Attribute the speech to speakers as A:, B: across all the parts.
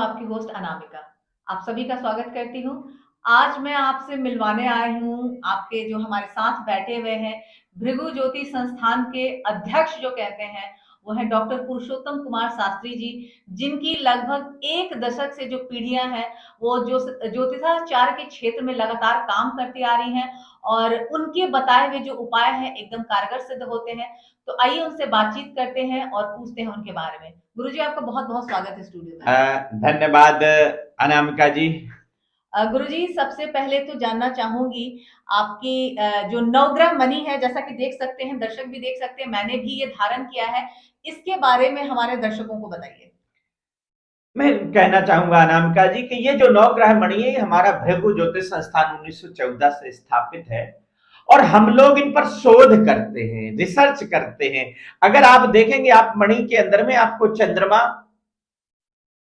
A: हूँ आपकी होस्ट अनामिका। आप सभी का स्वागत करती हूँ। आज मैं आपसे मिलवाने आई हूँ आपके जो हमारे साथ बैठे हुए हैं भृगु ज्योति संस्थान के अध्यक्ष जो कहते हैं वो है डॉक्टर पुरुषोत्तम कुमार शास्त्री जी, जिनकी लगभग एक दशक से जो पीढ़ियां हैं वो जो ज्योतिषाचार्य के क्षेत्र में लगातार काम करती आ रही हैं और उनके बताए हुए जो उपाय हैं एकदम कारगर सिद्ध होते हैं। तो आइए उनसे बातचीत करते हैं और पूछते हैं उनके बारे में। गुरुजी, आपका बहुत बहुत स्वागत है स्टूडियो में।
B: धन्यवाद अनामिका जी।
A: गुरुजी, सबसे पहले तो जानना चाहूंगी आपकी जो नवग्रह मणि है, जैसा कि देख सकते हैं, दर्शक भी देख सकते हैं, मैंने भी ये धारण किया है, इसके बारे में हमारे दर्शकों को बताइए।
B: मैं कहना चाहूंगा अनामिका जी कि ये जो नवग्रह मणि है हमारा भृगु ज्योतिष संस्थान 1914 से स्थापित है और हम लोग इन पर शोध करते हैं, रिसर्च करते हैं। अगर आप देखेंगे, आप मणि के अंदर में आपको चंद्रमा,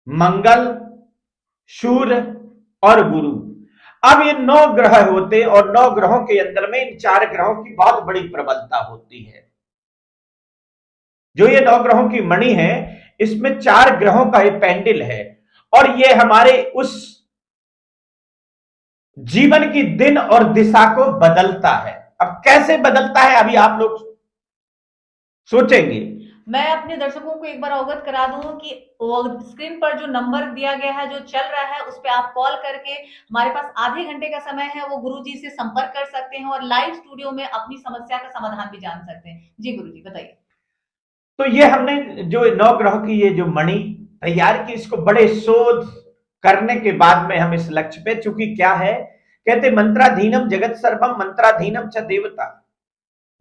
B: मंगल, सूर्य और गुरु, अब ये 9 ग्रह होते और 9 ग्रहों के अंदर में इन 4 ग्रहों की बहुत बड़ी प्रबलता होती है। जो ये 9 ग्रहों की मणि है, इसमें 4 ग्रहों का एक पेंडिल है और ये हमारे उस जीवन की दिन और दिशा को बदलता है। अब कैसे बदलता है, अभी आप लोग सोचेंगे।
A: मैं अपने दर्शकों को एक बार अवगत करा दूं कि वो स्क्रीन पर जो नंबर दिया गया है, जो चल रहा है, उस पर आप कॉल करके, हमारे पास आधे घंटे का समय है, वो गुरुजी से संपर्क कर सकते हैं और लाइव स्टूडियो में अपनी समस्या का समाधान भी जान सकते हैं। जी गुरुजी, बताइए।
B: तो ये हमने जो 9 ग्रहों की ये जो मणि तैयार की, इसको बड़े शोध करने के बाद में हम इस लक्ष्य पे, चूंकि क्या है, कहते मंत्राधीनम जगत सर्वम मंत्राधीनम च देवता।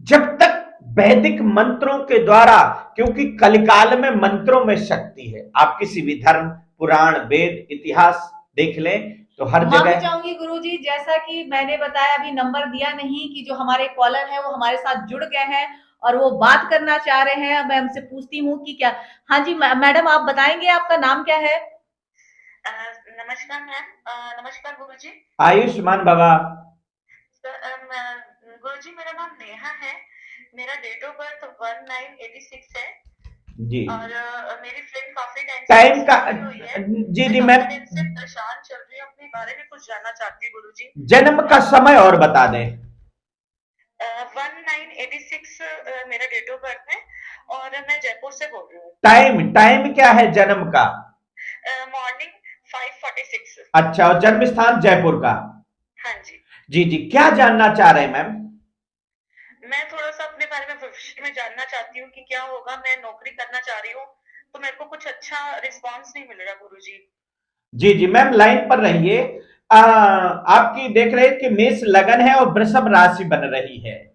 B: जब तक वैदिक मंत्रों के द्वारा, क्योंकि कलिकाल में मंत्रों में शक्ति है, आप किसी भी धर्म, पुराण, वेद, इतिहास देख लें तो हर
A: माफी
B: जगह।
A: चाहूंगी गुरुजी, जैसा कि मैंने बताया, अभी नंबर दिया नहीं कि जो हमारे कॉलर है वो हमारे साथ जुड़ गए हैं और वो बात करना चाह रहे हैं। मैं हमसे पूछती हूँ कि क्या। हाँ जी मैडम, आप बताएंगे आपका नाम क्या है।
C: नमस्कार मैम। नमस्कार गुरुजी।
B: आयुष्मान बाबा।
C: गुरुजी, मेरा नाम नेहा है। मेरा डेट ऑफ बर्थ 1986 है।
B: जी।
C: और मेरी फ्रेंड काफी टाइम से
B: टाइम का।
C: मुझसे जुड़ी हुई है।
B: जी
C: मैं
B: जी
C: काफी
B: मैम,
C: टाइम से परेशान चल रही हूँ, अपने बारे में कुछ जानना चाहती हूँ गुरुजी।
B: जन्म का समय और बता दें।
C: 1986 मेरा डेट ऑफ बर्थ है और मैं जयपुर से बोल रही हूँ।
B: टाइम टाइम क्या है जन्म का?
C: मॉर्निंग 5:46।
B: अच्छा, और जन्म स्थान जयपुर का?
C: हाँ जी।
B: जी जी, क्या जानना चाह रहे हैं मैम?
C: मैं थोड़ा सा अपने बारे में भविष्य में जानना चाहती हूँ कि क्या होगा। मैं नौकरी करना चाह रही हूँ, तो मेरे को कुछ अच्छा रिस्पांस नहीं मिल रहा गुरुजी।
B: जी जी मैम, लाइन पर रहिए। आपकी देख रहे हैं कि मेष लगन है और वृषभ राशि बन रही है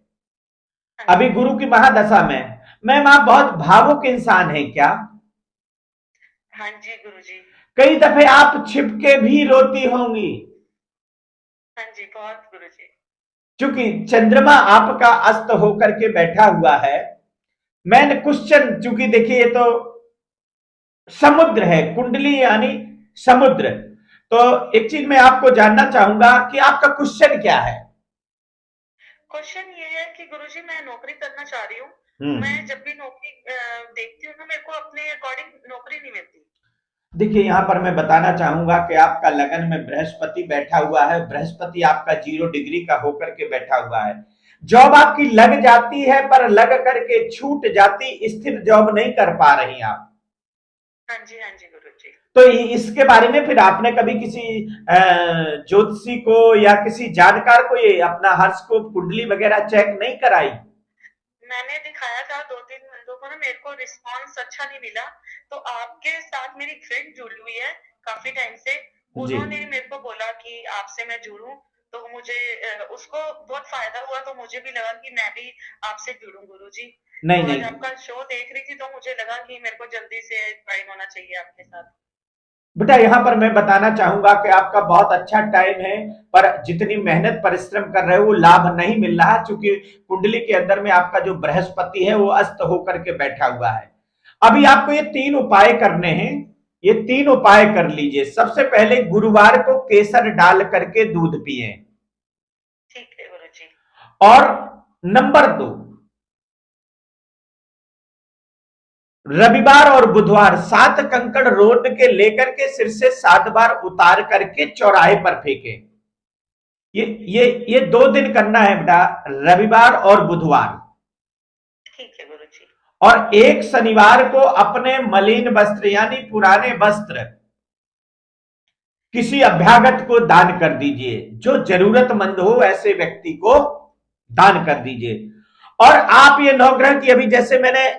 C: हाँ
B: अभी
C: जी।
B: गुरु की महादशा में। मैम, आप बहुत भावुक इंसान हैं क्या?
C: हाँ जी गुरुजी।
B: कई दफे आप छिपके भी रोती होंगी,
C: हाँ जी, बहुत गुरुजी।
B: क्योंकि चंद्रमा आपका अस्त होकर के बैठा हुआ है। मैंने क्वेश्चन, चूंकि देखिए ये तो समुद्र है, कुंडली यानी समुद्र, तो एक चीज मैं आपको जानना चाहूंगा कि आपका क्वेश्चन क्या है।
C: क्वेश्चन ये है कि गुरुजी, मैं नौकरी करना चाह रही हूँ। मैं
B: हम्म
C: जब भी नौकरी देखती हूँ ना, मेरे को अपने अकॉर्डिंग नौकरी नहीं मिलती।
B: देखिए, यहां पर मैं बताना चाहूंगा कि आपका लगन में बृहस्पति बैठा हुआ है। बृहस्पति आपका 0 डिग्री का होकर के बैठा हुआ है। जॉब आपकी लग जाती है, पर लग करके छूट जाती, स्थिर जॉब नहीं कर पा रही आप।
C: हाँ जी गुरुजी।
B: तो इसके बारे में फिर आपने कभी किसी ज्योतिषी को या किसी जानकार को ये अपना हॉरोस्कोप कुंडली वगैरह चेक नहीं कराई?
C: मैंने दिखाया था 2-3 बंदों को ना, मेरे को रिस्पांस अच्छा नहीं मिला। तो आपके साथ मेरी फ्रेंड जुड़ी हुई है काफी टाइम से।
B: जी।
C: उन्होंने मेरे को बोला कि आपसे मैं जुड़ूं, तो मुझे उसको बहुत फायदा हुआ, तो मुझे भी लगा कि मैं भी आपसे जुड़ूं गुरुजी।
B: नहीं
C: तो आज
B: नहीं
C: आपका शो देख रही थी, तो मुझे लगा कि मेरे को जल्दी से ज्वाइन होना चाहिए आपके साथ।
B: बेटा, यहां पर मैं बताना चाहूंगा कि आपका बहुत अच्छा टाइम है, पर जितनी मेहनत परिश्रम कर रहे हो वो लाभ नहीं मिल रहा, क्योंकि कुंडली के अंदर में आपका जो बृहस्पति है वो अस्त होकर के बैठा हुआ है। अभी आपको ये 3 उपाय करने हैं। ये 3 उपाय कर लीजिए। सबसे पहले, गुरुवार को केसर डाल करके दूध पिए।
C: ठीक है गुरुजी।
B: और नंबर 2, रविवार और बुधवार 7 कंकड़ रोड के लेकर के सिर से 7 बार उतार करके चौराहे पर फेंके। ये 2 दिन करना है बेटा, रविवार और बुधवार।
C: ठीक है गुरुजी।
B: और एक शनिवार को अपने मलिन वस्त्र यानी पुराने वस्त्र किसी अभ्यागत को दान कर दीजिए, जो जरूरतमंद हो ऐसे व्यक्ति को दान कर दीजिए। और आप ये नवग्रह की, अभी जैसे मैंने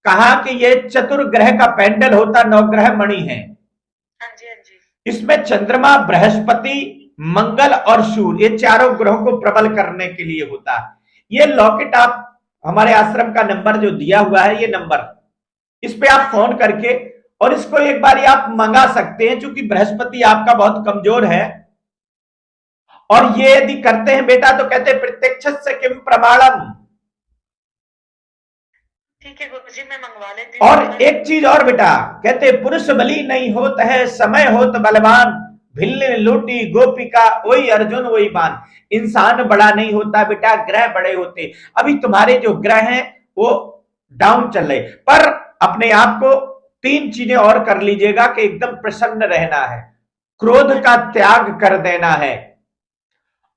B: कहा कि ये चतुर्ग्रह का पेंडल होता, नवग्रह मणि है।
C: हाँ जी हाँ जी।
B: इसमें चंद्रमा, बृहस्पति, मंगल और सूर्य, ये चारों ग्रहों को प्रबल करने के लिए होता है। ये लॉकेट आप हमारे आश्रम का नंबर जो दिया हुआ है, ये नंबर, इस पे आप फोन करके और इसको एक बार आप मंगा सकते हैं, क्योंकि बृहस्पति आपका बहुत कमजोर है। और ये यदि करते हैं बेटा तो कहते हैं प्रत्यक्षस्य किम प्रमाणम।
C: ठीक है गुरुजी, मैं मंगवा लेती हूँ।
B: और एक चीज और बेटा, कहते पुरुष बली नहीं होता है, समय होत बलवान, भिल्ल लूटी गोपिका, वही अर्जुन वही बान। इंसान बड़ा नहीं होता बेटा, ग्रह बड़े होते। अभी तुम्हारे जो ग्रह हैं वो डाउन चल रहे, पर अपने आप को 3 चीजें और कर लीजिएगा कि एकदम प्रसन्न रहना है, क्रोध का त्याग कर देना है,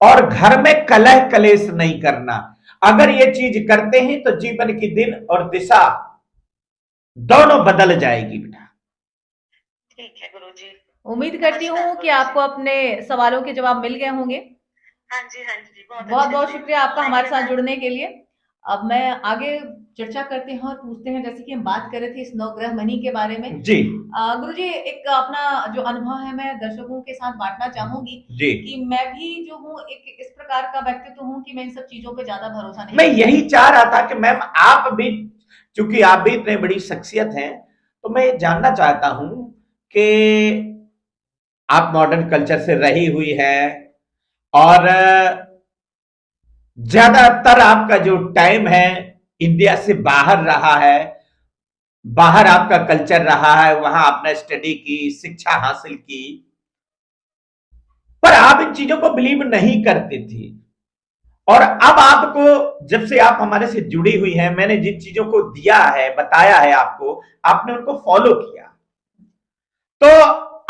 B: और घर में कलह कलेश नहीं करना। अगर ये चीज करते हैं तो जीवन की दिन और दिशा दोनों बदल जाएगी बेटा।
C: ठीक है गुरुजी।
A: उम्मीद करती हूँ कि आपको अपने सवालों के जवाब मिल गए होंगे।
C: हाँ जी हाँ जी,
A: बहुत बहुत शुक्रिया आपका हमारे साथ जुड़ने के लिए। अब मैं आगे चर्चा करते हैं और पूछते हैं, जैसे कि हम बात कर रहे थे इस नवग्रह मणि के बारे में
B: जी।
A: गुरुजी, एक अपना जो अनुभव है मैं दर्शकों के साथ बांटना चाहूंगी
B: जी।
A: कि मैं भी जो हूँ एक इस प्रकार का व्यक्तित्व हूँ कि मैं इन सब चीजों पे ज्यादा भरोसा नहीं।
B: मैं यही चाह रहा था कि मैम आप भी, चूंकि आप भी इतने बड़ी शख्सियत हैं, तो मैं जानना चाहता हूं कि आप मॉडर्न कल्चर से रही हुई है और ज्यादातर आपका जो टाइम है इंडिया से बाहर रहा है, बाहर आपका कल्चर रहा है, वहां आपने स्टडी की, शिक्षा हासिल की, पर आप इन चीजों को बिलीव नहीं करती थी। और अब आपको, जब से आप हमारे से जुड़ी हुई हैं, मैंने जिन चीजों को दिया है, बताया है आपको, आपने उनको फॉलो किया, तो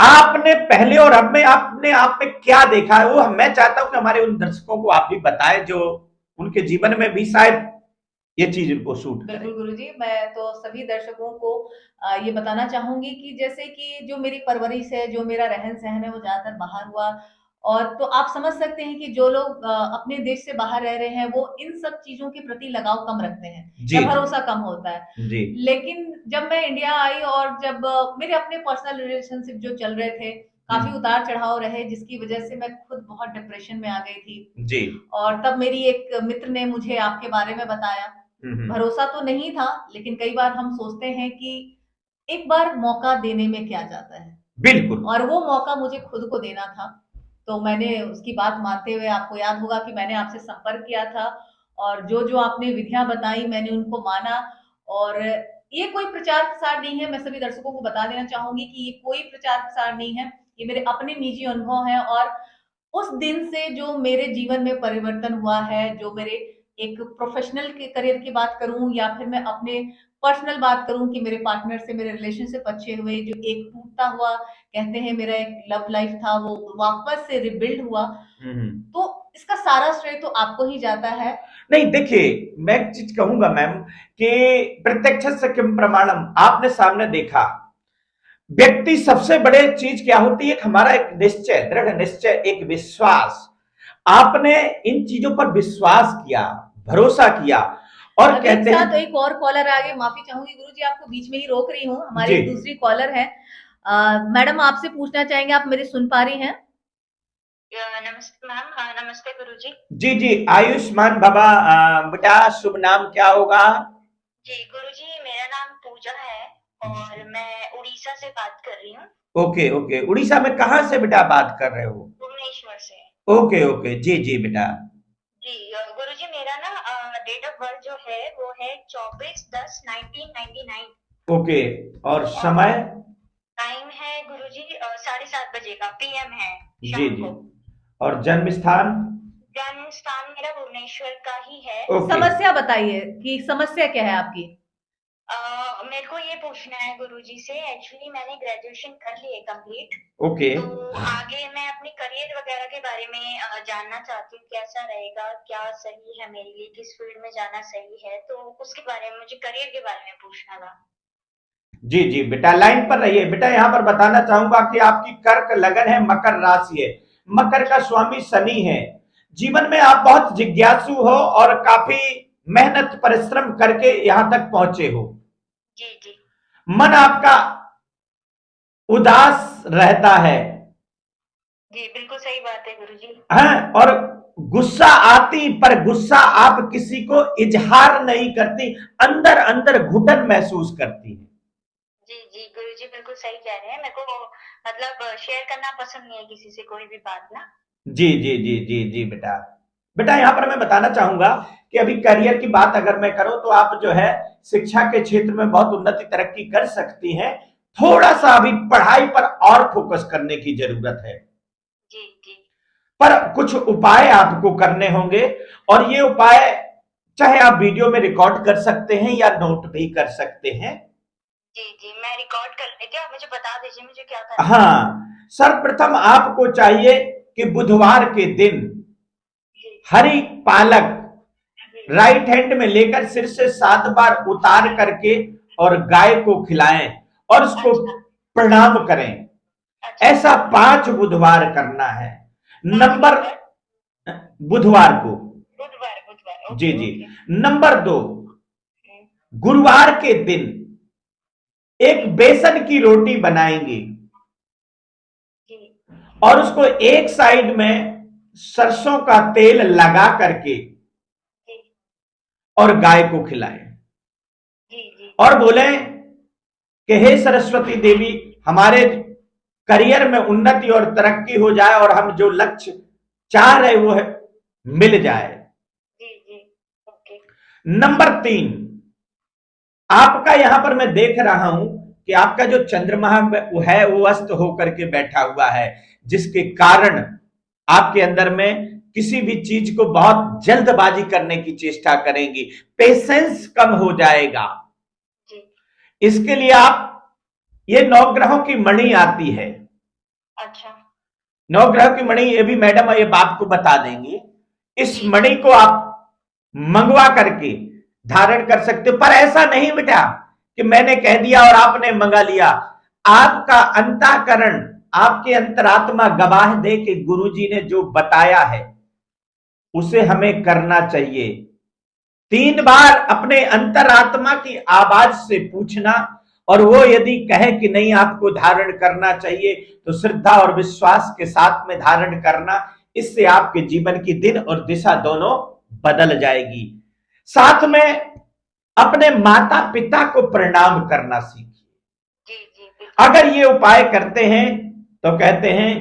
B: आपने पहले और अब में आपने आप में क्या देखा है, वो मैं चाहता हूं कि हमारे उन दर्शकों को आप भी बताएं जो उनके जीवन में भी शायद ये चीज उनको सूट करे।
A: बिल्कुल गुरुजी, मैं तो सभी दर्शकों को ये बताना चाहूंगी कि जैसे कि जो मेरी परवरिश है, जो मेरा रहन सहन है, वो ज्यादातर बाहर हुआ। और तो आप समझ सकते हैं कि जो लोग अपने देश से बाहर रह रहे हैं वो इन सब चीजों के प्रति लगाव कम रखते हैं
B: जी,
A: या भरोसा कम होता है।
B: जी।
A: लेकिन जब मैं इंडिया आई और जब मेरे अपने पर्सनल रिलेशनशिप जो चल रहे थे, काफी उतार चढ़ाव रहे, जिसकी वजह से मैं खुद बहुत डिप्रेशन में आ गई थी।
B: जी।
A: और तब मेरी एक मित्र ने मुझे आपके बारे में बताया। भरोसा तो नहीं था, लेकिन कई बार हम सोचते हैं कि एक बार मौका देने में क्या जाता है।
B: बिल्कुल।
A: और वो मौका मुझे खुद को देना था, तो मैंने उसकी बात मानते हुए, आपको याद होगा कि मैंने आपसे संपर्क किया था और जो जो आपने विधियां बताई मैंने उनको माना। और ये कोई प्रचार प्रसार नहीं है, मैं सभी दर्शकों को बता देना चाहूंगी कि ये कोई प्रचार प्रसार नहीं है, ये मेरे अपने निजी अनुभव है। और उस दिन से जो मेरे जीवन में परिवर्तन हुआ है, जो मेरे एक प्रोफेशनल के करियर की बात करूं या फिर मैं अपने पर्सनल बात करूं कि मेरे पार्टनर से मेरे रिलेशनशिप अच्छे हुए, जो एक टूटता हुआ कहते हैं मेरा एक लव लाइफ था वो वापस से रिबिल्ड हुआ, तो इसका सारा श्रेय तो आपको ही जाता है।
B: नहीं, देखिए मैं एक चीज कहूंगा मैम कि प्रत्यक्ष से किम प्रमाणम, आपने सामने देखा, व्यक्ति सबसे बड़े चीज क्या होती है, हमारा एक निश्चय, दृढ़ निश्चय, एक विश्वास। आपने इन चीजों पर विश्वास किया, भरोसा किया। और कहते हैं
A: तो एक और कॉलर आ गए, माफी चाहूंगी गुरुजी, आपको बीच में ही रोक रही हूँ, हमारी एक दूसरी कॉलर है। मैडम आपसे पूछना चाहेंगे, आप मेरी सुन पा रही हैं?
C: नमस्ते मैम। नमस्ते गुरुजी।
B: जी जी, आयुष्मान बाबा। बेटा शुभ नाम क्या होगा?
C: जी गुरुजी, मेरा नाम पूजा है और मैं उड़ीसा से बात कर रही हूँ।
B: ओके ओके, उड़ीसा में कहाँ से बेटा बात कर रहे हो?
C: भुवनेश्वर से।
B: ओके ओके, जी जी बेटा।
C: जी गुरुजी, मेरा ना डेट ऑफ बर्थ जो है वो है 24/10/1999।
B: ओके, और समय?
C: टाइम है गुरुजी 7:30 बजे का PM है
B: जी जी। और जन्म स्थान?
C: जन्म स्थान मेरा भुवनेश्वर का ही है।
A: समस्या बताइए कि समस्या क्या है आपकी?
D: मेरे को ये पूछना है गुरुजी से, एक्चुअली मैंने ग्रेजुएशन कर ली है कंप्लीट।
B: ओके।
D: तो आगे मैं अपनी करियर वगैरह के बारे में जानना चाहती हूँ, कैसा रहेगा, क्या सही है मेरे लिए, किस फील्ड में जाना सही है, तो उसके बारे में, मुझे करियर के बारे में पूछना था।
B: जी जी बेटा, लाइन पर रहिए बेटा। यहां पर बताना चाहूंगा कि आपकी कर्क लगन है, मकर राशि है, मकर का स्वामी शनि है। जीवन में आप बहुत जिज्ञासु हो और काफी मेहनत परिश्रम करके यहां तक पहुंचे हो।
D: जी जी
B: मन आपका उदास रहता है।
D: जी, बिल्कुल सही बात है गुरुजी।
B: हैं, और गुस्सा आती, पर गुस्सा आप किसी को इजहार नहीं करती, अंदर अंदर घुटन महसूस करती है।
D: जी जी गुरुजी, बिल्कुल सही कह रहे हैं। मेरे को मतलब शेयर करना पसंद नहीं है किसी से कोई भी बात ना।
B: जी जी जी जी जी बेटा। बेटा यहां पर मैं बताना चाहूंगा कि अभी करियर की बात अगर मैं करूं तो आप जो है शिक्षा के क्षेत्र में बहुत उन्नति तरक्की कर सकती हैं। थोड़ा सा अभी पढ़ाई पर और फोकस करने की जरूरत है।
D: जी जी
B: पर कुछ उपाय आपको करने होंगे, और ये उपाय चाहे आप वीडियो में रिकॉर्ड कर सकते हैं या नोट भी कर सकते हैं।
D: जी जी, मैं रिकॉर्ड कर लेती हूँ, आप मुझे बता दीजिए मुझे क्या करना है।
B: हाँ, सर्वप्रथम आपको चाहिए कि बुधवार के दिन
D: जी
B: हरी पालक
D: जी
B: राइट हैंड में लेकर सिर से 7 बार उतार करके और गाय को खिलाएं और उसको
D: अच्छा
B: प्रणाम करें।
D: अच्छा।
B: ऐसा 5 बुधवार करना है।
D: पाँच
B: नंबर
D: बुधवार,
B: बुधवार को।
D: बुधवार बुधवार,
B: जी
D: ओके
B: जी।
D: ओके।
B: नंबर 2, गुरुवार के दिन एक बेसन की रोटी बनाएंगे
D: जी
B: और उसको एक साइड में सरसों का तेल लगा करके
D: जी
B: और गाय को खिलाएं
D: जी जी
B: और बोले कि हे सरस्वती देवी, हमारे करियर में उन्नति और तरक्की हो जाए और हम जो लक्ष्य चाह रहे वो है मिल जाए।
D: जी जी, ओके।
B: नंबर 3, आपका यहां पर मैं देख रहा हूं कि आपका जो चंद्रमा है वो अस्त होकर के बैठा हुआ है, जिसके कारण आपके अंदर में किसी भी चीज को बहुत जल्दबाजी करने की चेष्टा करेंगी, पेशेंस कम हो जाएगा।
D: जी
B: इसके लिए आप, ये 9 ग्रहों की मणि आती है,
D: अच्छा
B: 9 ग्रहों की मणि, ये भी मैडम ये बात को बता देंगी। इस
D: जी
B: मणि को आप मंगवा करके धारण कर सकते हो। पर ऐसा नहीं बेटा कि मैंने कह दिया और आपने मंगा लिया। आपका अंतःकरण, आपके अंतरात्मा गवाह दे कि गुरुजी ने जो बताया है उसे हमें करना चाहिए। 3 बार अपने अंतरात्मा की आवाज से पूछना, और वो यदि कहे कि नहीं आपको धारण करना चाहिए तो श्रद्धा और विश्वास के साथ में धारण करना। इससे आपके जीवन की दिन और दिशा दोनों बदल जाएगी। साथ में अपने माता पिता को प्रणाम करना सीखिए।
D: जी जी बिल्कुल।
B: अगर ये उपाय करते हैं तो कहते हैं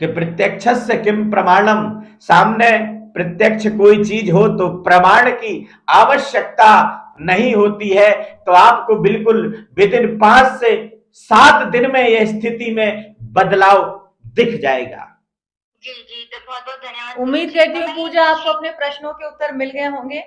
B: कि प्रत्यक्षस्य किम प्रमाणम, सामने प्रत्यक्ष कोई चीज हो तो प्रमाण की आवश्यकता नहीं होती है। तो आपको बिल्कुल विदिन 5 से 7 दिन में यह स्थिति में बदलाव दिख जाएगा।
D: जी जी, तो बहुत बहुत धन्यवाद
A: उम्मीद
D: गुरुजी।
A: करती
D: तो
A: हूँ
D: मैं
A: पूजा आपको अपने प्रश्नों के उत्तर मिल गए होंगे।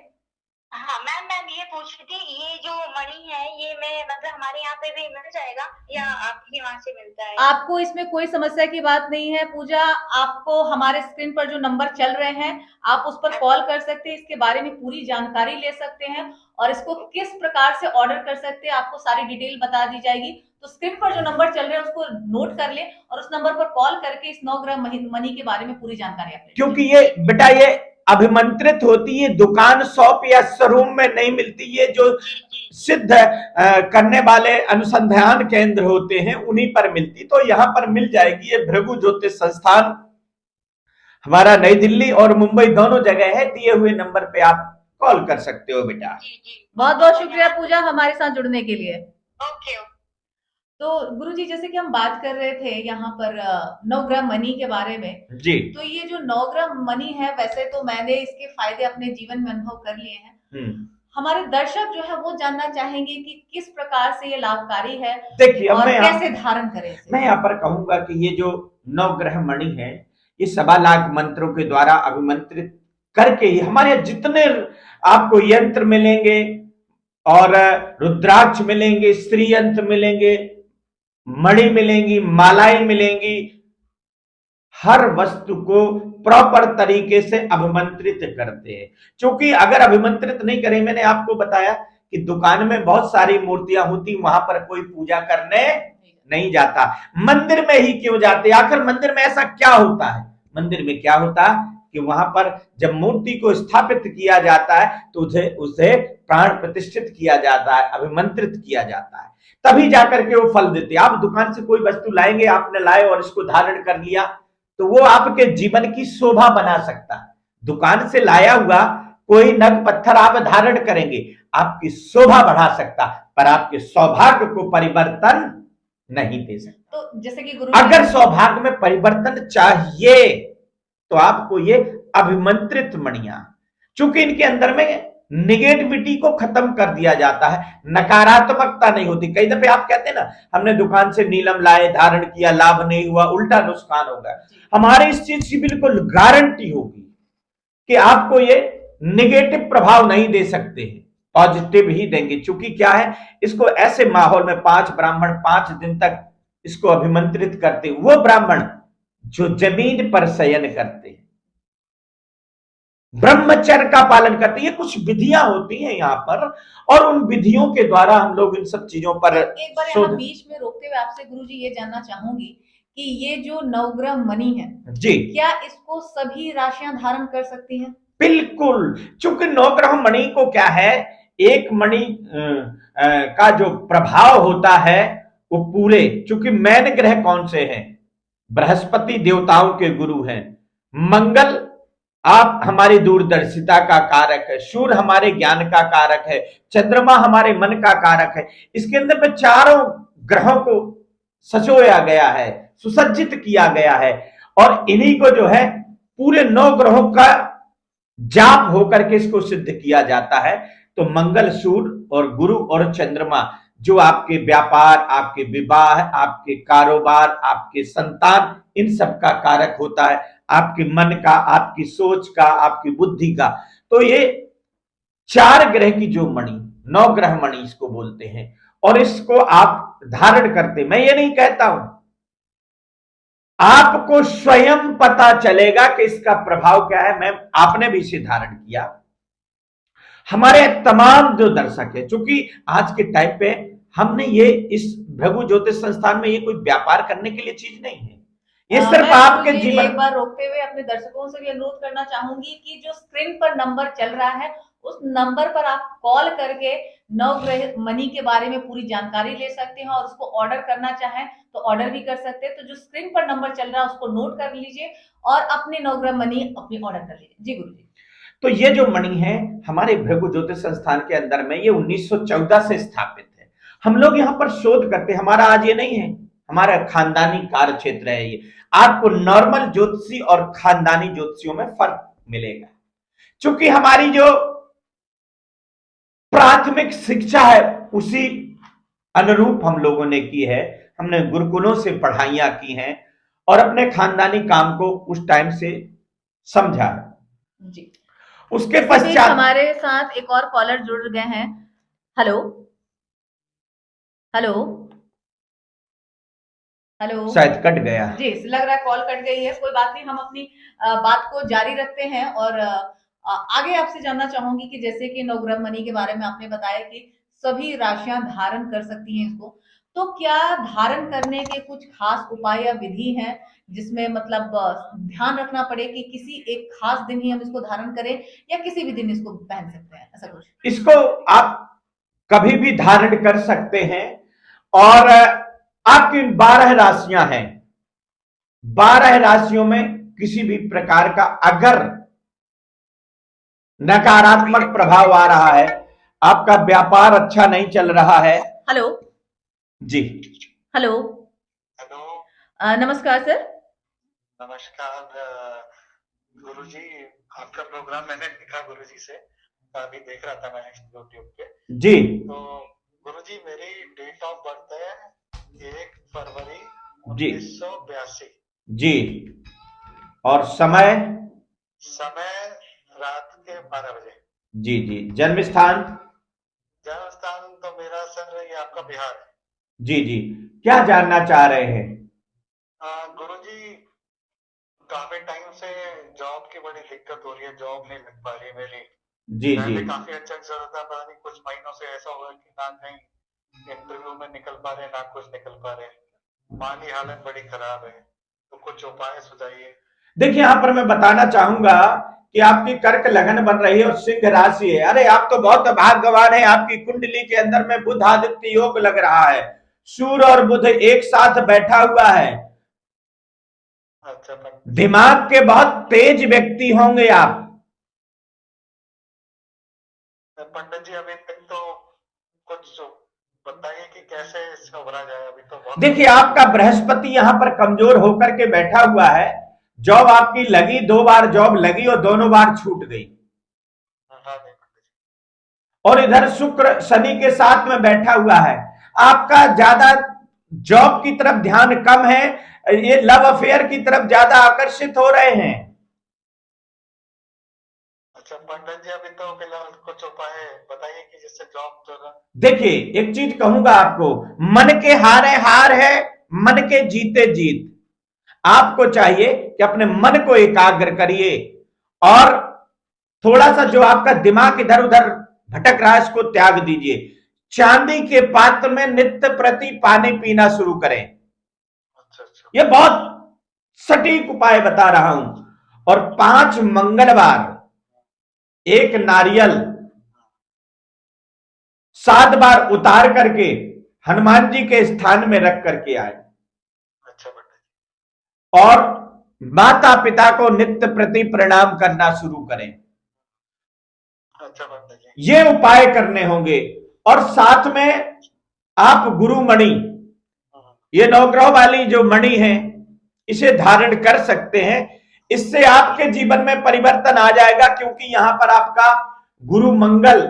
D: हाँ मैम, मैं ये पूछ रही थी, ये जो मणि है ये मैं मतलब हमारे यहाँ पे भी मिल जाएगा या आपके वहां से मिलता है?
A: आपको इसमें कोई समस्या की बात नहीं है पूजा। आपको हमारे स्क्रीन पर जो नंबर चल रहे हैं आप उस पर कॉल कर सकते हैं, इसके बारे में पूरी जानकारी ले सकते हैं और इसको किस प्रकार से ऑर्डर कर सकते हैं आपको सारी डिटेल बता दी जाएगी। तो स्क्रीन पर जो नंबर चल रहे हैं उसको नोट कर ले और उस नंबर पर कॉल करके इस 9 ग्रह मनी के बारे में पूरी जानकारी आप ले।
B: क्योंकि ये बेटा ये अभिमंत्रित होती है, दुकान शॉप या शोरूम में नहीं मिलती। ये जो सिद्ध करने वाले अनुसंधान केंद्र होते हैं उन्हीं पर मिलती, तो यहां पर मिल जाएगी। ये भृगु ज्योतिष संस्थान हमारा नई दिल्ली और मुंबई दोनों जगह है। दिए हुए नंबर पे आप कॉल कर सकते हो बेटा।
D: जी जी,
A: बहुत बहुत शुक्रिया पूजा हमारे साथ जुड़ने के लिए।
D: Okay okay.
A: तो गुरुजी जैसे कि हम बात कर रहे थे यहाँ पर 9 ग्रह मनी के बारे में,
B: जी।
A: तो ये जो 9 ग्रह मनी है वैसे तो मैंने इसके फायदे अपने जीवन में अनुभव कर लिए हैं। हमारे दर्शक जो है वो जानना चाहेंगे कि किस प्रकार से ये लाभकारी है
B: देखिए
A: और
B: मैं
A: कैसे धारण करें इसे।
B: मैं यहाँ पर कहूंगा कि ये जो 9 ग्रह मणि है ये 1.25 लाख मंत्रों के द्वारा अभिमंत्रित करके ही हमारे जितने आपको यंत्र मिलेंगे, और रुद्राक्ष मिलेंगे, श्रीयंत्र मिलेंगे, मणि मिलेंगी, मालाएं मिलेंगी। हर वस्तु को प्रॉपर तरीके से अभिमंत्रित करते हैं, क्योंकि अगर अभिमंत्रित नहीं करें, मैंने आपको बताया कि दुकान में बहुत सारी मूर्तियां होती, वहां पर कोई पूजा करने नहीं जाता, मंदिर में ही क्यों जाते? आखिर मंदिर में ऐसा क्या होता है? मंदिर में क्या होता है कि वहां पर जब मूर्ति को स्थापित किया जाता है तो उसे प्राण प्रतिष्ठित किया जाता है, अभिमंत्रित किया जाता है, तभी जाकर के वो फल देते। आप दुकान से कोई वस्तु लाएंगे, आपने लाए और इसको धारण कर लिया तो वो आपके जीवन की शोभा बना सकता है। दुकान से लाया हुआ कोई नग पत्थर आप धारण करेंगे, आपकी शोभा बढ़ा सकता, पर आपके सौभाग्य को परिवर्तन नहीं दे सकता।
A: तो जैसे कि गुरु
B: अगर सौभाग्य में परिवर्तन चाहिए तो आपको ये अभिमंत्रित मणियां, चूंकि इनके अंदर में निगेटिविटी को खत्म कर दिया जाता है, नकारात्मकता नहीं होती। कई दफे आप कहते हैं ना, हमने दुकान से नीलम लाए, धारण किया, लाभ नहीं हुआ, उल्टा नुकसान होगा। हमारे इस चीज की बिल्कुल गारंटी होगी कि आपको ये निगेटिव प्रभाव नहीं दे सकते हैं, पॉजिटिव ही देंगे। चूंकि क्या है, इसको ऐसे माहौल में 5 ब्राह्मण 5 दिन तक इसको अभिमंत्रित करते, वो ब्राह्मण जो जमीन पर शयन करते, ब्रह्मचर्य का पालन करते, ये कुछ विधियां होती हैं यहाँ पर, और उन विधियों के द्वारा हम लोग इन सब चीजों पर
A: एक बार यहाँ बीच में रोकते हुए आपसे गुरुजी ये जानना चाहूंगी कि ये जो नवग्रह मणि है
B: जी,
A: क्या इसको सभी राशियां धारण कर सकती हैं?
B: बिल्कुल, चूंकि नवग्रह मणि को क्या है, एक मणि का जो प्रभाव होता है वो पूरे, चूंकि मैन ग्रह कौन से हैं? बृहस्पति देवताओं के गुरु हैं, मंगल आप हमारी दूरदर्शिता का कारक है, सूर्य हमारे ज्ञान का कारक है, चंद्रमा हमारे मन का कारक है। इसके अंदर में चारों ग्रहों को सजोया गया है, सुसज्जित किया गया है, और इन्हीं को जो है पूरे 9 ग्रहों का जाप होकर के इसको सिद्ध किया जाता है। तो मंगल, सूर्य और गुरु और चंद्रमा जो आपके व्यापार, आपके विवाह, आपके कारोबार, आपके संतान, इन सब का कारक होता है, आपके मन का, आपकी सोच का, आपकी बुद्धि का। तो ये 4 ग्रह की जो मणि, 9 ग्रह मणि इसको बोलते हैं, और इसको आप धारण करते, मैं ये नहीं कहता हूं, आपको स्वयं पता चलेगा कि इसका प्रभाव क्या है। मैं आपने भी इसे धारण किया, हमारे तमाम जो दर्शक है, चूंकि आज के टाइम पे हमने ये इस भृगु ज्योतिष संस्थान में ये कोई व्यापार करने के लिए चीज नहीं है, ये सिर्फ आपके जीवन।
A: एक बार रोकते हुए अपने दर्शकों से भी अनुरोध करना चाहूंगी कि जो स्क्रीन पर नंबर चल रहा है उस नंबर पर आप कॉल करके नवग्रह मणि के बारे में पूरी जानकारी ले सकते हैं, और उसको ऑर्डर करना चाहें तो ऑर्डर भी कर सकते हैं। तो जो स्क्रीन पर नंबर चल रहा है उसको नोट कर लीजिए और अपने नवग्रह मणि अपनी ऑर्डर कर लीजिए। जी गुरु जी।
B: तो ये जो मणि है हमारे भृगु ज्योतिष संस्थान के अंदर में, ये 1914 से स्थापित है। हम लोग यहाँ पर शोध करते, हमारा आज ये नहीं है, हमारा खानदानी कार्य क्षेत्र है ये। आपको नॉर्मल ज्योतिषी और खानदानी ज्योतिषियों में फर्क मिलेगा, क्योंकि हमारी जो प्राथमिक शिक्षा है उसी अनुरूप हम लोगों ने की है। हमने गुरुकुलों से पढ़ाइयां की हैं और अपने खानदानी काम को उस टाइम से समझा है
A: जी।
B: उसके पश्चात
A: हमारे साथ एक और कॉलर जुड़ गए हैं। हेलो हेलो हेलो,
B: शायद कट गया
A: जी, लग रहा है कॉल कट गई है। कोई बात नहीं, हम अपनी बात को जारी रखते हैं और आगे आपसे जानना चाहूंगी कि जैसे कि नवग्रह मणि के बारे में आपने बताया कि सभी राशियां धारण कर सकती हैं इसको, तो क्या धारण करने के कुछ खास उपाय या विधि हैं जिसमें मतलब ध्यान रखना पड़े कि किसी एक खास दिन ही हम इसको धारण करें या किसी भी दिन इसको पहन सकते हैं, ऐसा कुछ?
B: इसको आप कभी भी धारण कर सकते हैं, और आपकी 12 राशियां हैं, 12 राशियों में किसी भी प्रकार का अगर नकारात्मक प्रभाव आ रहा है, आपका व्यापार अच्छा नहीं चल रहा है।
A: हेलो
B: जी,
A: हेलो
C: हेलो,
A: नमस्कार सर।
C: नमस्कार गुरुजी, आपका प्रोग्राम मैंने देखा गुरुजी से, अभी देख रहा था मैं यूट्यूब पे।
B: जी,
C: तो गुरुजी मेरी डेट ऑफ बर्थ है 1 फरवरी
B: जी
C: 1982।
B: जी, और समय
C: समय रात के 12 बजे।
B: जी जी, जन्म स्थान
C: जन्म
E: आपका बिहार है।
B: जी जी, क्या जानना चाह रहे हैं?
E: गुरुजी, काफी टाइम से जॉब की बड़ी दिक्कत हो रही है, जॉब नहीं लग पा रही है मेरी।
B: जी जी।
E: पहले काफी अच्छा चल रहा था, पता नहीं कुछ महीनों से ऐसा हुआ कि ना कहीं इंटरव्यू में निकल पा रहे, ना कुछ निकल पा रहे। माली हालत बड़ी खराब है, तो कुछ उपाय सुझाइए।
B: देखिए, यहां पर मैं बताना चाहूंगा कि आपकी कर्क लगन बन रही है और सिंह राशि है। अरे आप तो बहुत भाग्यवान है, आपकी कुंडली के अंदर में बुध आदित्य योग लग रहा है, सूर्य और बुध एक साथ बैठा हुआ है।
E: अच्छा
B: दिमाग के बहुत तेज व्यक्ति होंगे आप।
E: पंडित जी, अभी तक तो कुछ बताइए कि कैसे इसका उभरा जाए। अभी तो बहुत
B: देखिए, आपका बृहस्पति यहां पर कमजोर होकर के बैठा हुआ है। जॉब आपकी लगी, 2 बार जॉब लगी और दोनों बार छूट गई।
E: हाँ जी पंडित जी।
B: और इधर शुक्र शनि के साथ में बैठा हुआ है। आपका ज्यादा जॉब की तरफ ध्यान कम है, ये लव अफेयर की तरफ ज्यादा आकर्षित हो रहे हैं।
E: अच्छा पंडित जी, अभी तो फिलहाल कुछ उपाय बताइए कि जिससे जॉब जो
B: देखिए, एक चीज कहूंगा आपको, मन के हारे हार है, मन के जीते जीत। आपको चाहिए कि अपने मन को एकाग्र करिए और थोड़ा सा जो आपका दिमाग इधर उधर भटक रहा है इसको त्याग दीजिए। चांदी के पात्र में नित्य प्रति पानी पीना शुरू करें।
E: अच्छा अच्छा।
B: यह बहुत सटीक उपाय बता रहा हूं। और 5 मंगलवार एक नारियल 7 बार उतार करके हनुमान जी के स्थान में रख करके आए।
E: अच्छा पंडित जी।
B: और माता पिता को नित्य प्रति प्रणाम करना शुरू करें।
E: अच्छा पंडित जी।
B: ये उपाय करने होंगे। और साथ में आप गुरु मणि, ये नवग्रह वाली जो मणि है, इसे धारण कर सकते हैं। इससे आपके जीवन में परिवर्तन आ जाएगा, क्योंकि यहां पर आपका गुरु मंगल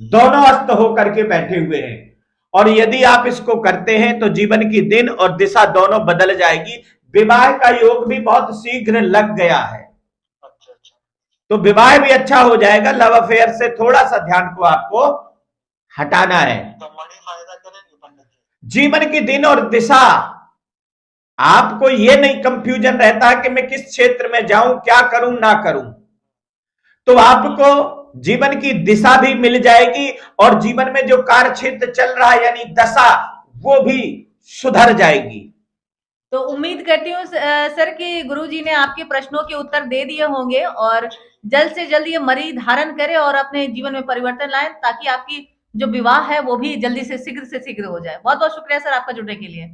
B: दोनों अस्त होकर के बैठे हुए हैं। और यदि आप इसको करते हैं तो जीवन की दिन और दिशा दोनों बदल जाएगी। विवाह का योग भी बहुत शीघ्र लग गया है,
E: अच्छा अच्छा।
B: तो विवाह भी अच्छा हो जाएगा। लव अफेयर से थोड़ा सा ध्यान को आपको हटाना है।
E: तो मणि फायदा करेंगे पंडित जी?
B: जीवन की दिन और दिशा, आपको यह नहीं कंफ्यूजन रहता कि मैं किस क्षेत्र में जाऊं, क्या करूं ना करूं, तो आपको जीवन की दिशा भी मिल जाएगी और जीवन में जो कार्य क्षेत्र चल रहा है यानी दशा, वो भी सुधर जाएगी।
A: तो उम्मीद करती हूँ सर कि गुरुजी ने आपके प्रश्नों के उत्तर दे दिए होंगे और जल्द से जल्द ये मणि धारण करें और अपने जीवन में परिवर्तन लाएं, ताकि आपकी जो विवाह है वो भी जल्दी से शीघ्र हो जाए। बहुत बहुत शुक्रिया सर आपका जुड़ने के लिए।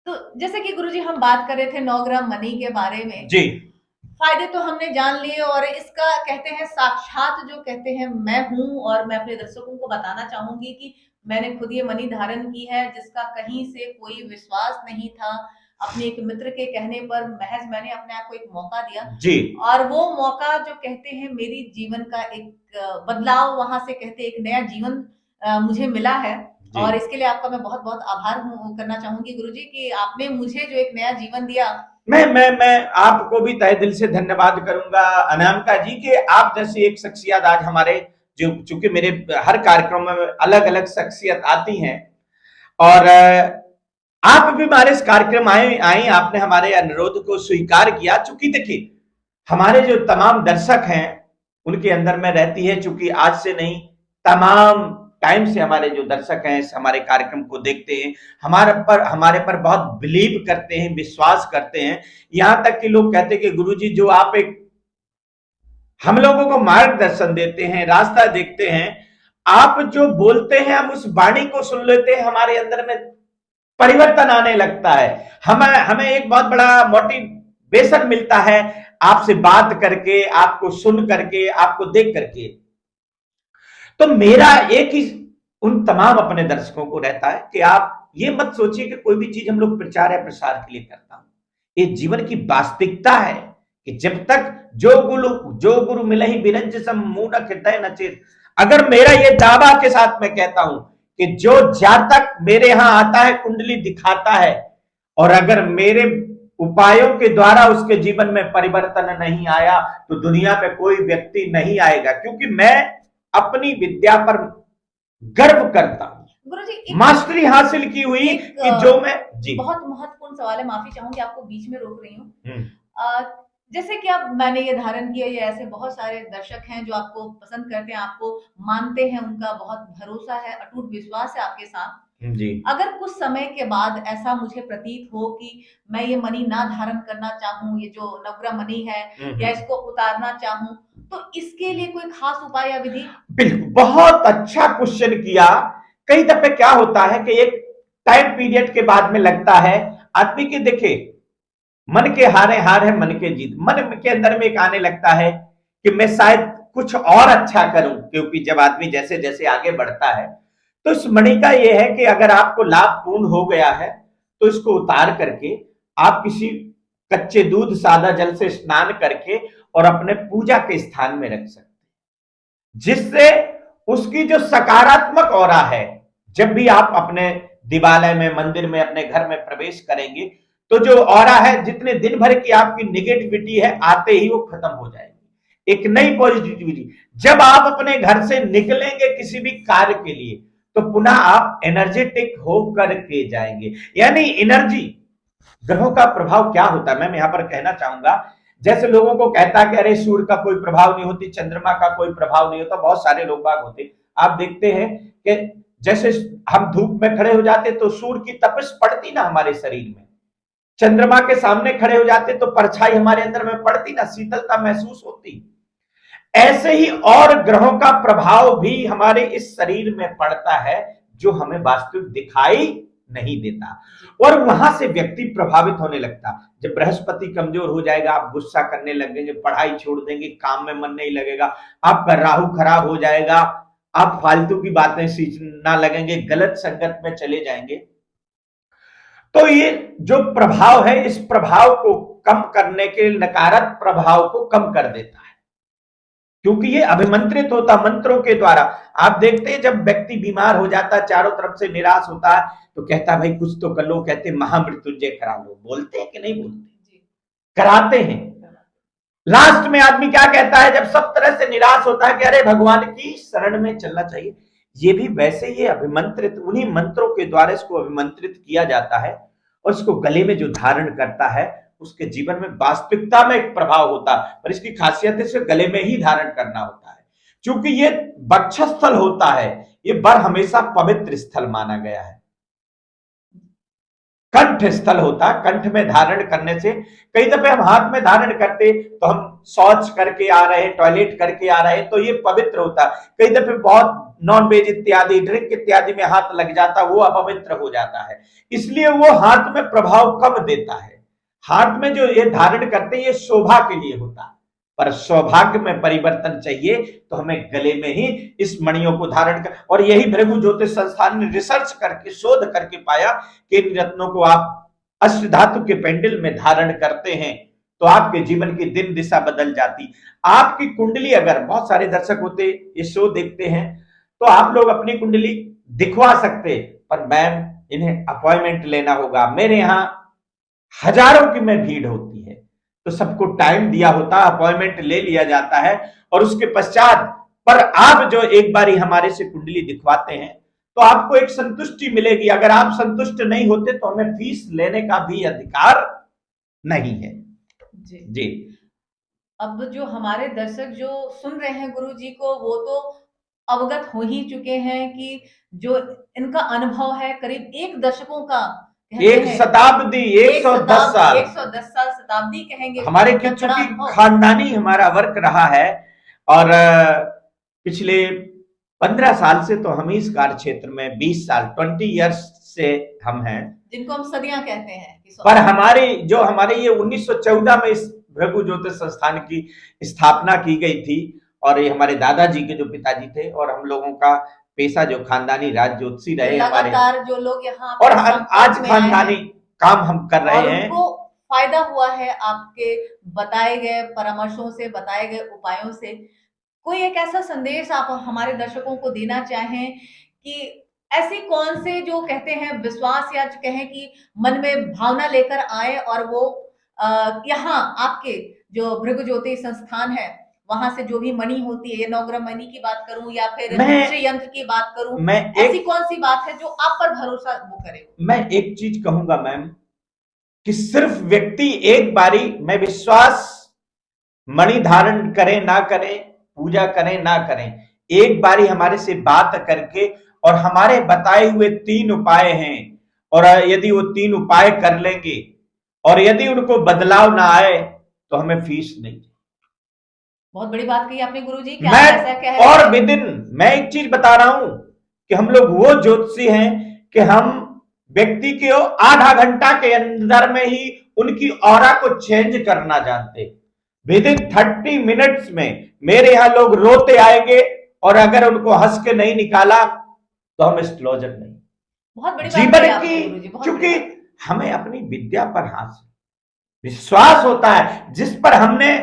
A: तो जैसे कि गुरुजी हम बात कर रहे थे नवग्रह मणि के बारे में,
B: जी,
A: फायदे तो हमने जान लिए और इसका कहते हैं साक्षात जो कहते हैं मैं हूं। और मैं अपने दर्शकों को बताना चाहूंगी कि मैंने खुद ये मणि धारण की है, जिसका कहीं से कोई विश्वास नहीं था। अपने एक मित्र के कहने पर महज मैंने अपने आप को एक मौका दिया
B: जी,
A: और वो मौका जो कहते हैं मेरी जीवन का एक बदलाव, वहां से कहते हैं एक नया जीवन मुझे मिला है।
B: जी।
A: और इसके लिए आपका मैं बहुत बहुत आभार करना चाहूंगी गुरुजी कि आपने मुझे जो एक नया जीवन दिया।
B: मैं आपको भी तहे दिल से धन्यवाद करूंगा अनामिका जी कि आप जैसी एक शख्सियत आज हमारे, जो चूंकि मेरे हर कार्यक्रम में अलग अलग शख्सियत आती हैं और आप भी हमारे इस कार्यक्रम आई, आपने हमारे अनुरोध को स्वीकार किया। चूंकि देखिए, हमारे जो तमाम दर्शक हैं उनके अंदर में रहती है, चूंकि आज से नहीं तमाम टाइम से हमारे जो दर्शक हैं हमारे कार्यक्रम को देखते हैं, हमारे पर बहुत बिलीव करते हैं, विश्वास करते हैं। यहां तक कि लोग कहते हैं कि गुरुजी जो आप एक हम लोगों को मार्गदर्शन देते हैं, रास्ता देखते हैं, आप जो बोलते हैं हम उस वाणी को सुन लेते हैं, हमारे अंदर में परिवर्तन आने लगता है। हमें एक बहुत बड़ा मोटिवेशन मिलता है आपसे बात करके, आपको सुन करके, आपको देख करके। तो मेरा एक ही उन तमाम अपने दर्शकों को रहता है कि आप ये मत सोचिए कि कोई भी चीज हम लोग प्रचार या प्रसार के लिए करता हूं। ये जीवन की वास्तविकता है कि जब तक जो गुरु मिले ही बिरंज सम मूढ़ हृदय न चिर। अगर मेरा ये दावा के साथ मैं कहता हूं कि जो जातक मेरे यहां आता है कुंडली दिखाता है और अगर मेरे उपायों के द्वारा उसके जीवन में परिवर्तन नहीं आया तो दुनिया में कोई व्यक्ति नहीं आएगा, क्योंकि मैं अपनी विद्या पर गर्व करता हूं,
A: गुरुजी
B: मास्टरी हासिल की हुई
A: एक
B: कि जो मैं जी
A: बहुत महत्वपूर्ण सवाल है, माफी चाहूंगी आपको बीच में रोक रही हूँ।
B: हम्म,
A: जैसे कि अब मैंने ये धारण किया, ये ऐसे बहुत सारे दर्शक हैं जो आपको पसंद करते हैं, आपको मानते हैं, उनका बहुत भरोसा है, अटूट विश्वास है आपके साथ।
B: जी
A: अगर कुछ समय के बाद ऐसा मुझे प्रतीत हो कि मैं ये मणि ना धारण करना चाहूं, ये जो नवग्रह मणि है, या इसको उतारना चाहूं, तो इसके लिए कोई खास उपाय या विधि?
B: बिल्कुल, बहुत अच्छा क्वेश्चन किया। कई दफे क्या होता है कि एक टाइम पीरियड के बाद में लगता है आदमी के, देखे मन के हारे हार है, मन के जीत, मन के अंदर में एक आने लगता है कि मैं शायद कुछ और अच्छा करूं, क्योंकि जब आदमी जैसे जैसे आगे बढ़ता है तो इस मणि का यह है कि अगर आपको लाभ पूर्ण हो गया है तो इसको उतार करके आप किसी कच्चे दूध सादा जल से स्नान करके और अपने पूजा के स्थान में रख सकते हैं, जिससे उसकी जो सकारात्मक ऑरा है, जब भी आप अपने दिवालय में, मंदिर में, अपने घर में प्रवेश करेंगे तो जो ऑरा है, जितने दिन भर की आपकी निगेटिविटी है, आते ही वो खत्म हो जाएगी, एक नई पॉजिटिविटी। जब आप अपने घर से निकलेंगे किसी भी कार्य के लिए तो पुनः आप एनर्जेटिक होकर के जाएंगे। यानी एनर्जी, ग्रहों का प्रभाव क्या होता है, मैं यहां पर कहना चाहूंगा। जैसे लोगों को कहता है कि अरे सूर्य का कोई प्रभाव नहीं होती, चंद्रमा का कोई प्रभाव नहीं होता, बहुत सारे लोग बाग होते, आप देखते हैं कि जैसे हम धूप में खड़े हो जाते तो सूर्य की तपिश पड़ती ना हमारे शरीर में, चंद्रमा के सामने खड़े हो जाते तो परछाई हमारे अंदर में पड़ती ना, शीतलता महसूस होती। ऐसे ही और ग्रहों का प्रभाव भी हमारे इस शरीर में पड़ता है, जो हमें वास्तविक दिखाई नहीं देता, और वहां से व्यक्ति प्रभावित होने लगता। जब बृहस्पति कमजोर हो जाएगा, आप गुस्सा करने लगेंगे, पढ़ाई छोड़ देंगे, काम में मन नहीं लगेगा, आपका राहु खराब हो जाएगा, आप फालतू की बातें सीखना लगेंगे, गलत संगत में चले जाएंगे। तो ये जो प्रभाव है, इस प्रभाव को कम करने के नकारात्मक प्रभाव को कम कर देता है, क्योंकि ये अभिमंत्रित होता मंत्रों के द्वारा। आप देखते हैं जब व्यक्ति बीमार हो जाता है, चारों तरफ से निराश होता है, तो कहता है भाई कुछ तो कर लो, कहते महामृत्युंजय करा लो, बोलते हैं कि नहीं बोलते, कराते हैं। लास्ट में आदमी क्या कहता है जब सब तरह से निराश होता है कि अरे भगवान की शरण में चलना चाहिए। ये भी वैसे ये अभिमंत्रित, उन्हीं मंत्रों के द्वारा इसको अभिमंत्रित किया जाता है, और इसको गले में जो धारण करता है उसके जीवन में वास्तविकता में एक प्रभाव होता है, पर इसकी खासियत इसे गले में ही धारण करना होता है। क्योंकि ये वक्षस्थल होता है, ये बर हमेशा पवित्र स्थल माना गया है। कंठ स्थल होता, कंठ में धारण करने से, कई दफे हम हाथ में धारण करते तो हम शौच करके आ रहे, टॉयलेट करके आ रहे, तो ये पवित्र होता। कई दफे बहुत नॉन वेज इत्यादि, ड्रिंक इत्यादि में हाथ लग जाता, वो अपवित्र हो जाता है, इसलिए वो हाथ में प्रभाव कम देता है। हाथ में जो ये धारण करते ये शोभा के लिए होता, पर सौभाग्य में परिवर्तन चाहिए तो हमें गले में ही इस मणियों को धारण कर, और यही भृगु ज्योतिष संस्थान ने रिसर्च करके, शोध करके पाया कि इन रत्नों को आप अष्ट धातु के पेंडल में धारण करते हैं तो आपके जीवन की दिन दिशा बदल जाती। आपकी कुंडली, अगर बहुत सारे दर्शक होते ये शो देखते हैं तो आप लोग अपनी कुंडली दिखवा सकते, पर मैम इन्हें अपॉइंटमेंट लेना होगा। मेरे यहां हजारों की में भीड़ होती है, तो सबको टाइम दिया होता, अपॉइंटमेंट ले लिया जाता है, और उसके पश्चात पर आप जो एक बारी हमारे से कुंडली दिखवाते हैं तो आपको एक संतुष्टि मिलेगी। अगर आप संतुष्ट नहीं होते तो हमें फीस लेने का भी अधिकार नहीं है। जी
A: अब जो हमारे दर्शक जो सुन रहे हैं गुरु जी को, वो तो अवगत हो ही चुके हैं कि जो इनका अनुभव है करीब एक दशकों का,
B: एक शताब्दी, 110 साल,
A: 110 साल, शताब्दी कहेंगे
B: हमारे चूंकि खानदानी हमारा वर्क रहा है, और पिछले 15 साल से तो हम इस कार्य क्षेत्र में 20 साल 20 इयर्स से हम हैं,
A: जिनको हम सदियां कहते हैं।
B: पर हमारे ये 1914 में इस भृगु ज्योतिष संस्थान की स्थापना की गई थी, और ये हमारे दादाजी के जो पिताजी थे, और हम लोगों का पेशा जो खानदानी राज ज्योतिषी रहे हमारे,
A: जो लोग यहाँ
B: और हम आज खानदानी काम हम कर रहे हैं।
A: उनको फायदा हुआ है आपके बताए गए परामर्शों से, बताए गए उपायों से। कोई एक ऐसा संदेश आप हमारे दर्शकों को देना चाहें कि ऐसी कौन से जो कहते हैं विश्वास, या कहें कि मन में भावना लेकर आए और वो यहाँ आपके जो भृगु ज्योतिष संस्थान है वहां से जो भी मणि होती है, 9 ग्राम मणि की बात करूं या फिर
B: मैं
A: श्री यंत्र की बात करूं,
B: मैं
A: ऐसी
B: एक
A: कौन सी बात है जो आप पर भरोसा वो करे?
B: मैं एक चीज कहूंगा मैम, कि सिर्फ व्यक्ति एक बारी मैं विश्वास मणि धारण करें ना करें, पूजा करें ना करें, एक बारी हमारे से बात करके, और हमारे बताए हुए 3 उपाय हैं, और यदि वो 3 उपाय कर लेंगे और यदि उनको बदलाव ना आए तो हमें फीस नहीं।
A: बहुत बड़ी बात कही आपने गुरुजी, क्या
B: मैं
A: ऐसा कह रहे
B: और
A: हैं?
B: विदिन मैं एक चीज बता रहा हूं कि हम लोग वो ज्योतिषी हैं कि हम व्यक्ति के आधा घंटा के अंदर में ही उनकी ऑरा को चेंज करना जानते। विद इन 30 मिनट्स में मेरे यहां लोग रोते आएंगे, और अगर उनको हंस के नहीं निकाला तो हम एस्ट्रोलॉजर नहीं।
A: बहुत बड़ी बात
B: जीवन
A: कही आपने
B: की,
A: गुरुजी, बहुत
B: क्योंकि
A: बड़ी बात।
B: हमें अपनी विद्या पर विश्वास होता है, जिस पर हमने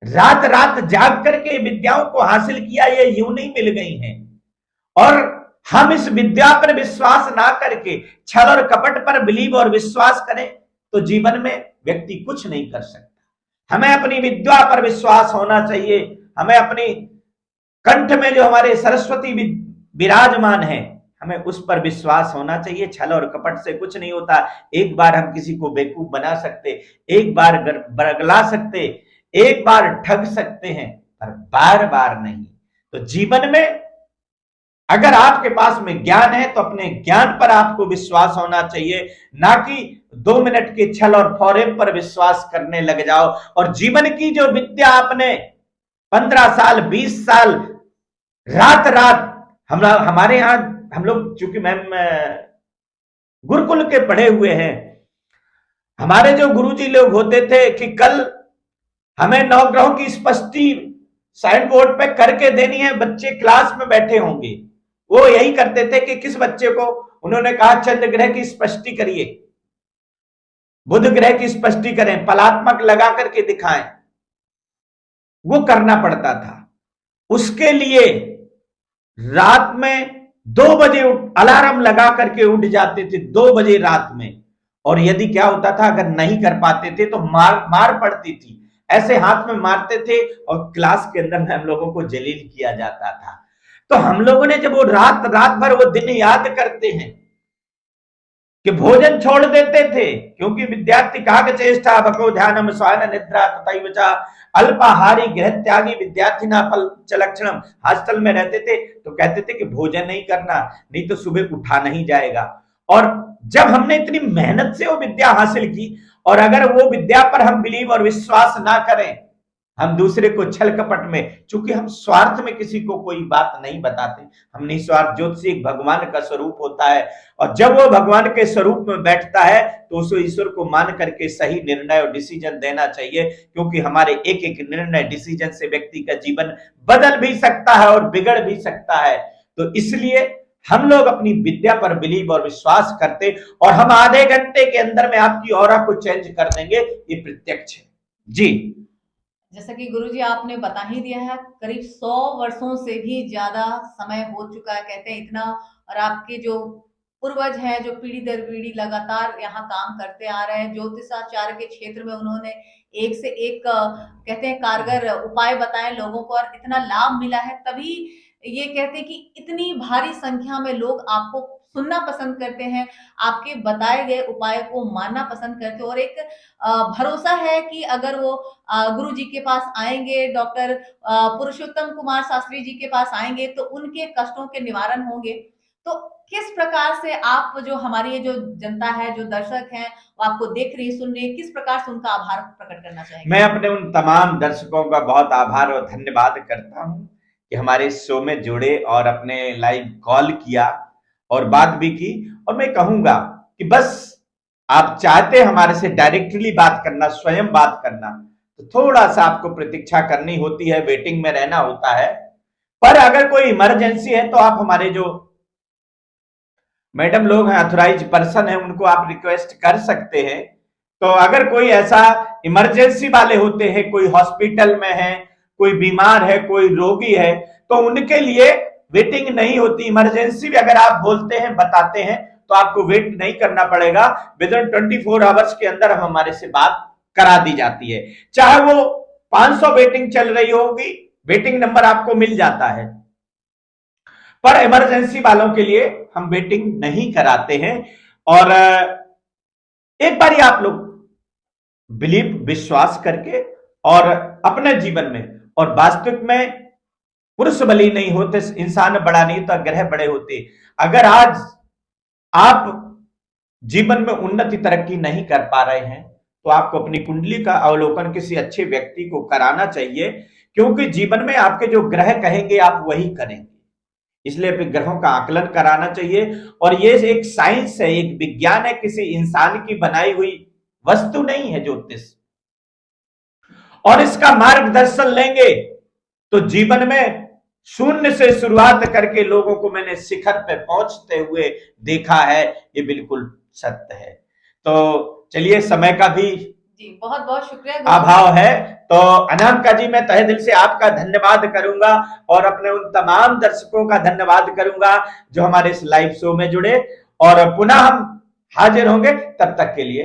B: रात रात जाग करके विद्याओं को हासिल किया, ये यूं नहीं मिल गई हैं। और हम इस विद्या पर विश्वास ना करके छल और कपट पर बिलीव और विश्वास करें तो जीवन में व्यक्ति कुछ नहीं कर सकता। हमें अपनी विद्या पर विश्वास होना चाहिए। हमें अपनी कंठ में जो हमारे सरस्वती विराजमान है, हमें उस पर विश्वास होना चाहिए। छल और कपट से कुछ नहीं होता। एक बार हम किसी को बेवकूफ बना सकते, एक बार बरगला सकते, एक बार ठग सकते हैं, पर बार बार नहीं। तो जीवन में अगर आपके पास में ज्ञान है तो अपने ज्ञान पर आपको विश्वास होना चाहिए, ना कि 2 मिनट के छल और फॉरेम पर विश्वास करने लग जाओ। और जीवन की जो विद्या आपने 15 साल 20 साल रात रात, हमारे यहां हम लोग चूंकि मैम गुरुकुल के पढ़े हुए हैं, हमारे जो गुरुजी लोग होते थे कि कल हमें 9 ग्रहों की स्पष्टि साइन बोर्ड पे करके देनी है, बच्चे क्लास में बैठे होंगे, वो यही करते थे कि किस बच्चे को उन्होंने कहा चंद्र ग्रह की स्पष्टि करिए, बुध ग्रह की स्पष्टि करें, पलात्मक लगा करके दिखाएं, वो करना पड़ता था। उसके लिए रात में 2 बजे अलार्म लगा करके उठ जाते थे, 2 बजे रात में। और यदि क्या होता था, अगर नहीं कर पाते थे तो मार पड़ती थी, ऐसे हाथ में मारते थे और क्लास के अंदर में हम लोगों को जलील किया जाता था। तो हम लोगों ने जब वो रात भर वो दिन याद करते हैं कि भोजन छोड़ देते थे, क्योंकि विद्यार्थी काग चेष्टा भको ध्यानम स्वान निद्रा तथैवच अल्पाहारी गृह त्यागी विद्यार्थी ना फल लक्षणम। हॉस्टल में रहते थे तो कहते थे कि भोजन नहीं करना, नहीं तो सुबह उठा नहीं जाएगा। और जब हमने इतनी मेहनत से वो विद्या हासिल की, और अगर वो विद्या पर हम बिलीव और विश्वास ना करें, हम दूसरे को छल कपट में, चूंकि हम स्वार्थ में किसी को कोई बात नहीं बताते, हम निस्वार्थ। ज्योतिषी एक भगवान का स्वरूप होता है, और जब वो भगवान के स्वरूप में बैठता है तो उस ईश्वर को मान करके सही निर्णय और डिसीजन देना चाहिए, क्योंकि हमारे एक एक निर्णय डिसीजन से व्यक्ति का जीवन बदल भी सकता है और बिगड़ भी सकता है। तो इसलिए हम लोग अपनी विद्या पर बिलीव और विश्वास करते, और हम आधे घंटे के अंदर में आपकी ऑरा को चेंज कर देंगे, ये प्रत्यक्ष है जी।
A: जैसा कि गुरुजी आपने बता ही दिया है, करीब 100 वर्षों से भी ज्यादा समय हो चुका है, कहते हैं इतना। और आपके जो पूर्वज हैं, जो पीढ़ी दर पीढ़ी लगातार यहाँ काम करते आ रहे हैं, ज्योतिषाचार्य के क्षेत्र में उन्होंने एक से एक कहते हैं कारगर उपाय बताए लोगों को, और इतना लाभ मिला है, तभी ये कहते हैं कि इतनी भारी संख्या में लोग आपको सुनना पसंद करते हैं, आपके बताए गए उपाय को मानना पसंद करते हैं। और एक भरोसा है कि अगर वो गुरु जी के पास आएंगे, डॉक्टर पुरुषोत्तम कुमार शास्त्री जी के पास आएंगे, तो उनके कष्टों के निवारण होंगे। तो किस प्रकार से आप, जो हमारी ये जो जनता है, जो दर्शक हैं, वो आपको देख रही सुन रही, किस प्रकार से उनका आभार प्रकट करना चाहेंगे?
B: मैं अपने उन तमाम दर्शकों का बहुत आभार और धन्यवाद करता हूं कि हमारे शो में जुड़े और अपने लाइव कॉल किया और बात भी की। और मैं कहूंगा कि बस आप चाहते हमारे से डायरेक्टली बात करना, स्वयं बात करना, तो थोड़ा सा आपको प्रतीक्षा करनी होती है, वेटिंग में रहना होता है। पर अगर कोई इमरजेंसी है तो आप हमारे जो मैडम लोग हैं, ऑथराइज पर्सन है, उनको आप रिक्वेस्ट कर सकते हैं। तो अगर कोई ऐसा इमरजेंसी वाले होते हैं, कोई हॉस्पिटल में है, कोई बीमार है, कोई रोगी है, तो उनके लिए वेटिंग नहीं होती। इमरजेंसी भी अगर आप बोलते हैं, बताते हैं, तो आपको वेट नहीं करना पड़ेगा। विद इन 24 आवर्स के अंदर हम हमारे से बात करा दी जाती है। चाहे वो 500 वेटिंग चल रही होगी, वेटिंग नंबर आपको मिल जाता है। पर इमरजेंसी वालों के लिए हम वेटिंग नहीं कराते हैं। और एक बार आप लोग बिलीव, विश्वास करके और अपने जीवन में, और वास्तविक में पुरुष बली नहीं होते, इंसान बड़ा नहीं होता, ग्रह बड़े होते। अगर आज आप जीवन में उन्नति तरक्की नहीं कर पा रहे हैं तो आपको अपनी कुंडली का अवलोकन किसी अच्छे व्यक्ति को कराना चाहिए, क्योंकि जीवन में आपके जो ग्रह कहेंगे आप वही करेंगे। इसलिए अपने ग्रहों का आकलन कराना चाहिए। और ये एक साइंस है, एक विज्ञान है, किसी इंसान की बनाई हुई वस्तु नहीं है ज्योतिष। और इसका मार्गदर्शन लेंगे तो जीवन में शून्य से शुरुआत करके लोगों को मैंने शिखर पे पहुंचते हुए देखा है, ये बिल्कुल सत्य है। तो चलिए, समय का भी
A: जी बहुत बहुत शुक्रिया,
B: अभाव है, तो अनामिका जी मैं तहे दिल से आपका धन्यवाद करूंगा और अपने उन तमाम दर्शकों का धन्यवाद करूंगा जो हमारे इस लाइव शो में जुड़े। और पुनः हम हाजिर होंगे, तब तक के लिए